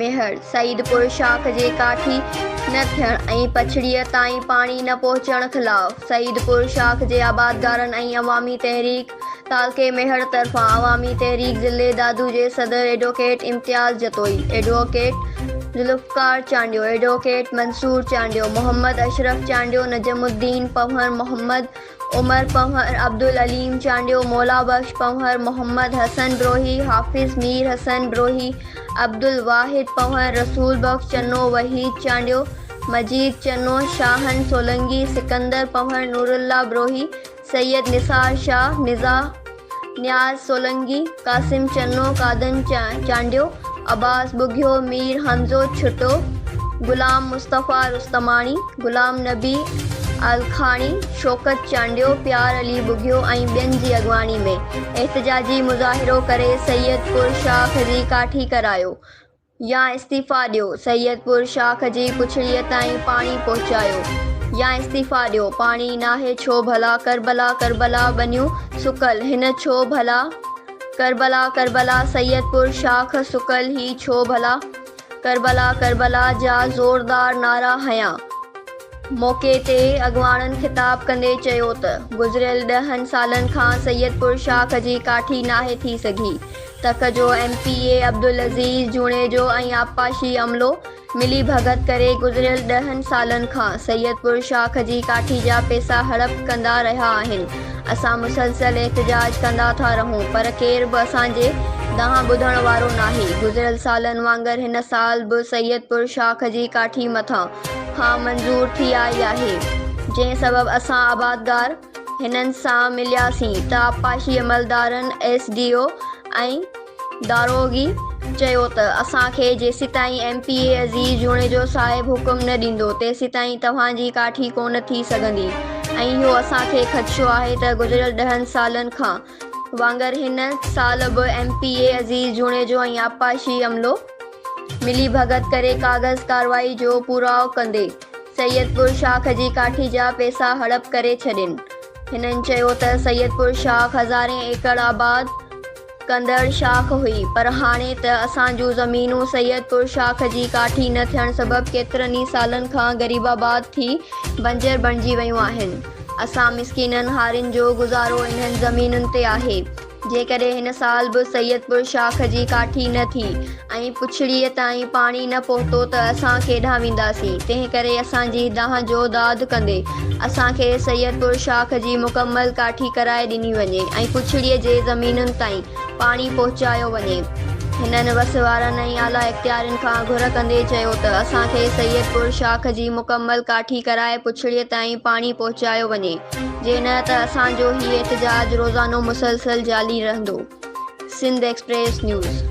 मेहर सईदपुर शाख जे काठी न थियण ऐं पछड़ीअ ताईं पाणी न पहुचण ख़िलाफ़ सईदपुर शाख जे आबादगारनि ऐं अवामी तहरीक तालके मेहर तरफ़ां अवामी तहरीक ज़िले दादू जे सदर एडवोकेट इम्तियाज़ जतोई, एडवोकेट जुल्फ़कार चांडियो, एडवोकेट मंसूर चांडियो, मोहम्मद अशरफ चांडियो, नजमुद्दीन पंवर, मोहम्मद उमर पंवर, अब्दुल अलीम चांडियो, मौला बख्श पंवर, मोहम्मद हसन ब्रोही, हाफिज़ मीर हसन ब्रोही, अब्दुल वाहिद पंवर, रसूल बख्श चन्नो, वहीद चांडियो, मजीद चन्नो, शाहन सोलंगी, सिकंदर पंवर, नूरुल्ला ब्रोही, सैयद निसार शाह, न्याज सोलंगी, कासिम चन्नो, कादन चांडियो, अब्बास बुघियो, मीर हमज़ो छुटो, गुलाम मुस्तफ़ा रुस्तमानी, गुलाम नबी अलखानी, शौकत चांडियो, प्यार अली बुघियो ऐं ॿियनि जी अॻवानी में एहतजाजी मुज़ाहिरो करे सैयदपुर शाख जी काठी करायो या इस्तीफ़ा ॾियो, सैयदपुर शाख जी पुछड़ीअ ताईं पाणी पहुचायो या इस्तीफ़ा ॾियो, पाणी नाहे छो भला, करबला करबला बनियूं सुकल, हिन छो भला, करबला करबला सैयदपुर शाख सुकल ही छो भला, करबला करबला जा ज़ोरदार नारा हयां। मौक़े ते अॻवाननि ख़िताब कंदे चयो त गुज़िरियल 10 सालनि खां सैयदपुर शाख जी काठी नाहे थी सघी। तक जो MPA अब्दुल अज़ीज़ जूणेजो ऐं आपाशी अमलो मिली भगत करे गुज़िरियल 10 सालनि खां सैयदपुर शाख जी काठी जा पैसा हड़प कंदा रहिया आहिनि। असां मुसलसल एहतजाज कंदा था रहूं पर केर बि असांजे ॾांहुं ॿुधण वारो नाहे। गुज़िरियल सालनि वांगुरु हिन साल बि सैयदपुर शाख जी काठी मथां खां मंज़ूर थी आई आहे, जंहिं सबबु असां आबादगार हिननि सां मिलियासीं त आपाशी अमलदारनि SDO ऐं दारोगी चयो त असांखे जेसिताईं MPA अज़ीज़ जूणेजो साहिबु हुकुम न ॾींदो तेसिताईं तव्हांजी काठी कोन थी सघंदी ऐं इहो असांखे ख़दशो आहे त गुज़िरियल 10 सालनि खां वांगुरु हिन साल बि MPA अज़ीज़ जूणेजो ऐं आपाशी अमलो मिली भगत करे कागज़ कारवाई जो पूराओ कंदे सैयदपुर शाख जी काठी जा पैसा हड़प करे छॾिन। हिननि चयो त सैयदपुर शाख हज़ारें एकड़ आबाद कंदड़ शाख हुई पर हाणे त असांजूं ज़मीनूं सैयदपुर शाख जी काठी न थियण सबबु केतिरनि ई सालनि खां ग़रीबाबाद थी बंजर बणिजी वियूं आहिनि। असां मिसकीननि हारियुनि जो गुज़ारो इन्हनि ज़मीनुनि ते आहे। जेकॾहिं हिन साल बि सैयदपुर शाख जी काठी न थी ऐं पुछड़ीअ ताईं पाणी न पहुतो त असां केॾांहुं वेंदासीं। तंहिं करे असांजी दाह जो दाद कंदे असांखे सैयदपुर शाख जी मुकमल काठी कराए ॾिनी वञे ऐं पुछड़ीअ जे ज़मीनुनि ताईं पाणी पहुचायो वञे। हिननि वस वारनि ऐं आला इख्तियारनि खां घुर कंदे चयो त असांखे सैयदपुर शाख जी मुकमल काठी कराए पुछड़ीअ ताईं पाणी पहुचायो वञे, जे न त असांजो हीउ एहतजाज रोज़ानो मुसलसल जारी रहंदो। Sindh Express news.